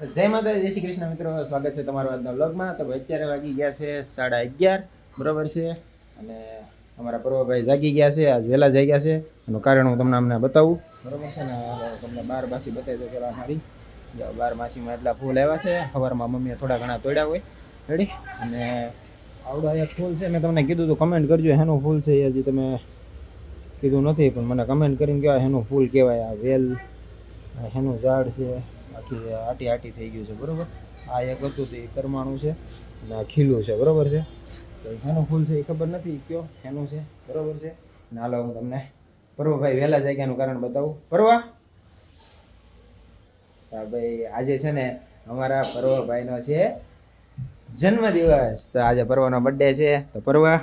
જય માતા, જય શ્રી કૃષ્ણ મિત્રો, સ્વાગત છે તમારું આજના વ્લોગમાં. તો અત્યારે વાગી ગયા છે 11:30, બરોબર છે. અને અમારા પર્વભાઈ જાગી ગયા છે, આજ વહેલા જાગ્યા છે. એનું કારણ હું તમને અમને બતાવું, બરોબર છે ને. તમને 12 માસી બતાવી દો પેલા મારી. 12 માસીમાં એટલા ફૂલ આવ્યા છે. સવારમાં મમ્મીએ થોડા ઘણા તોડ્યા હોય, રેડી. અને આવડા એક ફૂલ છે, મેં તમને કીધું તો કમેન્ટ કરજો એનું ફૂલ છે. એ હજી તમે કીધું નથી, પણ મને કમેન્ટ કરીને કહેવાય એનું ફૂલ કહેવાય. આ વેલ એનું ઝાડ છે, આખી આટી થઈ ગયું છે, બરોબર. આ એક હતું તો એ કરમાણું છે અને આ ખીલું છે, બરોબર છે. તો એનું ફૂલ છે એ ખબર નથી કયો એનું છે, બરોબર છે. અને હાલો હું તમને પર્વભાઈ વહેલા જાગ્યાનું કારણ બતાવું. પર્વા, હા ભાઈ, આજે છે ને અમારા પર્વભાઈનો છે જન્મદિવસ. તો આજે પર્વાનો બર્થડે છે. તો પર્વા,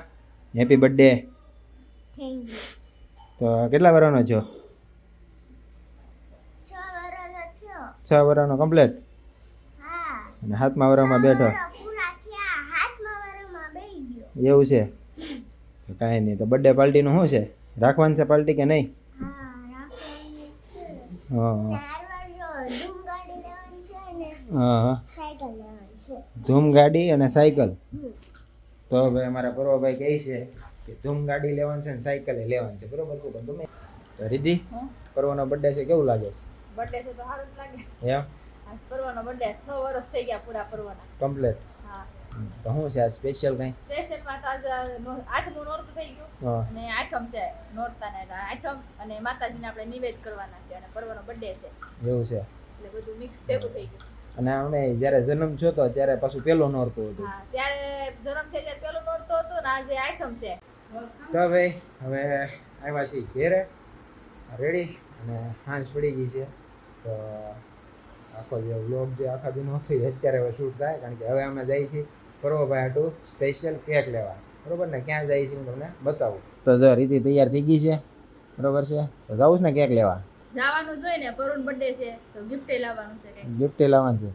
હેપી બર્થડે. તો કેટલા વર્ષનો છો? 6 વર્ષનો કમ્પ્લીટ. અને 7મા વર્ષમાં બેઠો એવું છે. તો કાંઈ નહીં. તો બર્થડે પાર્ટીનું શું છે? રાખવાનું છે પાર્ટી કે નહીં? હા, ધૂમ ગાડી અને સાયકલ. તો ભાઈ અમારા પર્વભાઈ કહે છે કે ધૂમ ગાડી લેવાની છે ને સાયકલ લેવાની છે, બરોબર છે. તો ગમે રીધિ, પર્વનો બર્થડે છે, કેવું લાગે છે? બર્થડે છે તો સારું જ લાગે. એમ? આજ પર્વનો બર્થડે 6 વર્ષ થઈ ગયા પૂરા પર્વના. કમ્પ્લીટ. હા. તો શું છે આ સ્પેશિયલ કંઈ? સ્પેશિયલ માં તો આજ 8મું નોરતું થઈ ગયું અને 8મ છે નોરતા ને 8મ અને માતાજીને આપણે નિવેદ કરવાના છે અને પર્વનો બર્થડે છે. એવું છે. એટલે બધું મિક્સ ભેગું થઈ ગયું. અને અમે જ્યારે જન્મ થયો તો ત્યારે પાછું પેલું નોરતું હતું. હા, ત્યારે જન્મ થઈ ત્યારે પેલું નોરતું હતું ને આજે 8મ છે. તો ભાઈ હવે આવ્યા છીએ ઘેરે, રેડી. અને સાંજ પડી ગઈ છે. તો આખો જે વ્લોગ જે આખા દિન હતો એ અત્યારે હવે શૂટ થાય, કારણ કે હવે અમે જઈએ છીએ પર્વભાઈ હાટું સ્પેશિયલ કેક લેવા, બરોબર ને. ક્યાં જઈએ છીએ હું તમને બતાવું. તો જો રીતિ તૈયાર થઈ ગઈ છે, બરોબર છે. તો જાઉં છે ને કેક લેવા. જવાનું જોઈએ ને, પરુણ બર્થડે છે તો ગિફ્ટ લાવવાનું છે. ગિફ્ટ લાવવાનું છે.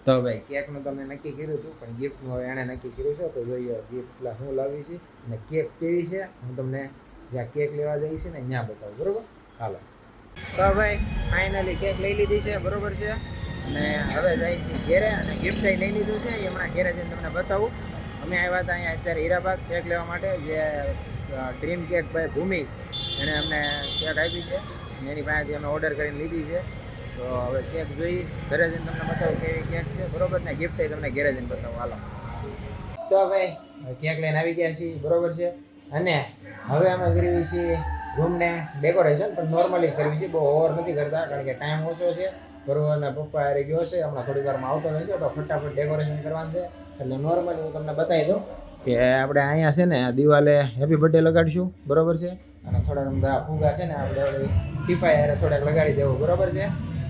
તો ભાઈ કેકનું તમે નક્કી કર્યું હતું, પણ ગિફ્ટનું હવે એણે નક્કી કર્યું છે. તો જોઈએ ગિફ્ટ હું લાવી છે અને કેક કેવી છે હું તમને જ્યાં કેક લેવા જઈએ છે ને ત્યાં બતાવું, બરોબર. હાલો. તો ભાઈ ફાઇનલી કેક લઈ લીધી છે, બરોબર છે. અને હવે જઈએ છીએ ઘેરે અને ગિફ્ટ લઈ લીધું છે. એ હમણાં ઘેરે જઈને તમને બતાવું. અમે આવ્યા હતા અહીંયા અત્યારે હીરાબાગ કેક લેવા માટે, જે ડ્રીમ કેક ભાઈ ભૂમિ એણે અમને કેક આપી છે. એની પાસેથી અમે ઓર્ડર કરીને લીધી છે. તો હવે કેક જોઈ ઘરે જઈને તમને બતાવું કેવી કેક છે, બરોબર ને. ગિફ્ટ તમને ઘેરે જઈને બતાવું, હાલો. તો ભાઈ કેક લઈને આવી ગયા છીએ, બરોબર છે. અને હવે અમે કરવી છીએ રૂમને ડેકોરેશન, પણ નોર્મલી કરવી છે, બહુ ઓવર નથી કરતા, કારણ કે ટાઈમ ઓછો છે. પર્વના પપ્પા હારે ગયો છે, હમણાં થોડી વારમાં આવતો રહેજો. તો ફટાફટ ડેકોરેશન કરવાનું છે. એટલે નોર્મલી હું તમને બતાવી દઉં કે આપણે અહીંયા છે ને દિવાલે હેપી બર્થડે લગાડીશું, બરોબર છે. અને થોડાક બધા ફુગા છે ને આપણે ટીપાઈ હારે થોડાક લગાડી દેવું, બરોબર છે.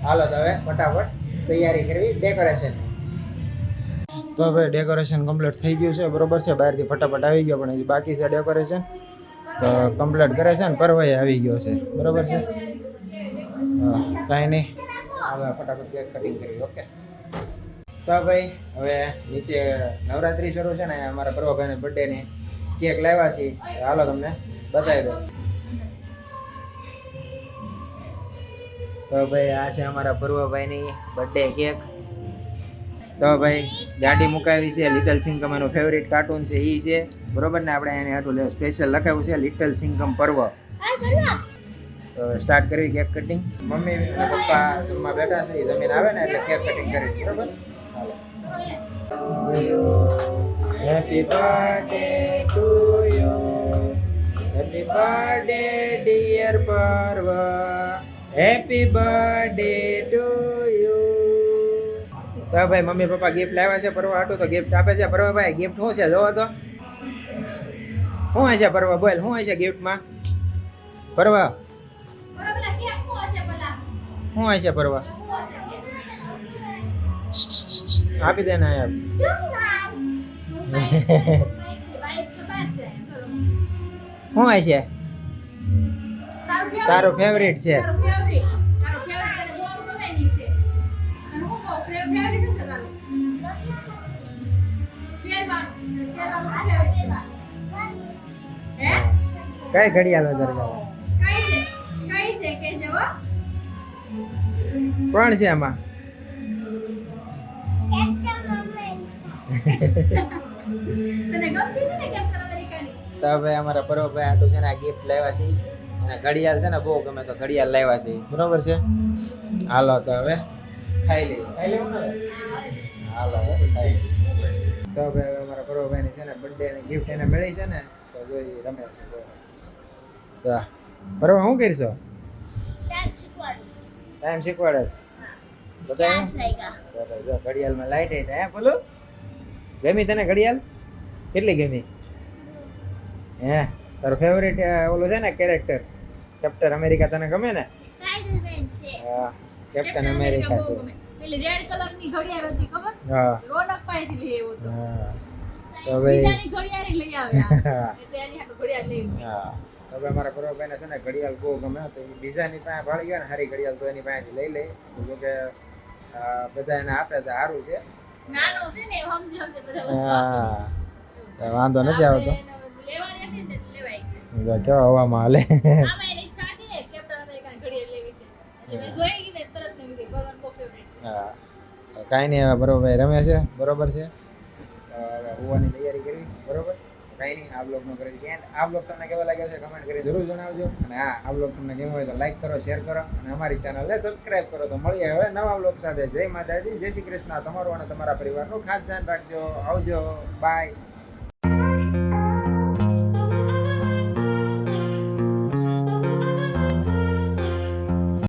હાલો તો હવે ફટાફટ તૈયારી કરવી ડેકોરેશન. તો ભાઈ ડેકોરેશન કમ્પ્લીટ થઈ ગયું છે, બરોબર છે. બહારથી ફટાફટ આવી ગયો, પણ હજી બાકી છે ડેકોરેશન. તો કમ્પ્લીટ કરે છે ને પરવાઈ આવી ગયો છે, બરોબર છે. કાંઈ નહીં, હવે ફટાફટ કેક કટિંગ કરી. ઓકે. તો ભાઈ હવે નીચે નવરાત્રી શરૂ છે ને, અમારા પર્વભાઈના બર્થડેની કેક લાવ્યા છીએ. હાલો તમને બતાવી દો. તો ભાઈ આ છે અમારા પર્વભાઈની બર્થડે કેક. તો ભાઈ ગાડી મુકાવી છે, લિટલ સિંઘમ એનું ફેવરિટ કાર્ટૂન છે એ છે, બરોબર ને. આપણે એને હાટું સ્પેશિયલ લખાવ્યું છે લિટલ સિંઘમ પર્વ. તો સ્ટાર્ટ કરવી કેક કટિંગ. મમ્મી અને પપ્પા રૂમમાં બેઠા છે, એ જમીન આવે ને એટલે કેક કટિંગ કરી, બરોબર. Happy birthday to you, happy birthday dear Parv, happy birthday to you. તો ભાઈ મમ્મી પપ્પા ગિફ્ટ લાવ્યા છે પર્વ હાટું, તો ગિફ્ટ આપે છે. પર્વભાઈ ગિફ્ટ શું છે જોવો તો. શું હશે પર્વ? બોલ, શું હશે ગિફ્ટમાં? પર્વ શું હશે પર્વ? આપી દે ને યાર. શું હશે? તારું ફેવરિટ છે. કઈ ઘડિયાળ વધારે કોણ છે આમાં? તને ગમતી છે ને કેપ્ટન અમેરિકાની? તો હવે અમારા પર્વભાઈ આટલું છે ને આ ગિફ્ટ લાવ્યા છે અને ઘડિયાળ છે ને બહુ ગમે તો ઘડિયાળ લાવ્યા છે બરોબર છે. હાલો તો હવે ખાઈ લઈએ. ખાઈ લેવું ને હવે? હાલો હવે ખાઈ લઈએ. તો હવે અમારા પર્વભાઈની છે ને બર્થડે ની ગિફ્ટ એને મળી છે ને તો જોઈ રમે છે. તો પર્વ શું કરશો? ટાઈમ શીખવાડે છે. બતાવ્યું? બરાબર. જો ઘડિયાળમાં લાઈટ આવી હે બોલું ગમી તને ઘડિયાળ? કેટલી ગમી? હે તારો ફેવરેટ ઓલો છે ને કેરેક્ટર કેપ્ટન અમેરિકા તને ગમે ને? હા કેપ્ટન અમેરિકા છે. પેલી રેડ કલરની ઘડિયાળ હતી ખબર? હા રોનક પાસેથી લઈ આવ્યો તો. હા તો ભાઈ બીજાની ઘડિયાળ ય લઈ આવ્યા. એટલે એની હાટુ ઘડિયાળ લઈ આવ્યો. હા તો હવે અમારા પર્વભાઈને છે ને ઘડિયાળ બહુ ગમે તો એ બીજાની પાસે ભાળી ગયો ને સારી ઘડિયાળ તો એની પાસેથી લઈ લે જો કે બધા એને આપે તો સારું છે. નાનો છે ને સમજી બધા વસ્તુ આપી હા તો વાંધો નથી આવતો. દે. લેવાની હતી ને એટલે લેવાઈ ગઈ. જો કેવા હવામાં હાલે. આમાં એની ઈચ્છા હતી ને કેપ્ટન અમેરિકાની ઘડિયાળ લેવી છે. એટલે મેં જોઈ ગઈ ને તરત મેં કીધું પરવાનું બહુ ફેવરેટ છે. હા કાંઈ નહીં હવે બરોબર રમે છે બરોબર છે. હવે હોવાની તૈયારી કરવી બરોબર. કાંઈ નહીં આ બ્લોગનો કરી છે આ બ્લોગ તમને કેવો લાગ્યો છે કમેન્ટ કરી જરૂર જણાવજો અને હા આ બ્લોગ તમને ગમ્યો હોય તો લાઈક કરો શેર કરો અને અમારી ચેનલને સબસ્ક્રાઇબ કરો. તો મળીએ હવે નવા બ્લોગ સાથે. જય માતાજી જય શ્રી કૃષ્ણ. તમારું અને તમારા પરિવારનું ખાસ ધ્યાન રાખજો. આવજો બાય.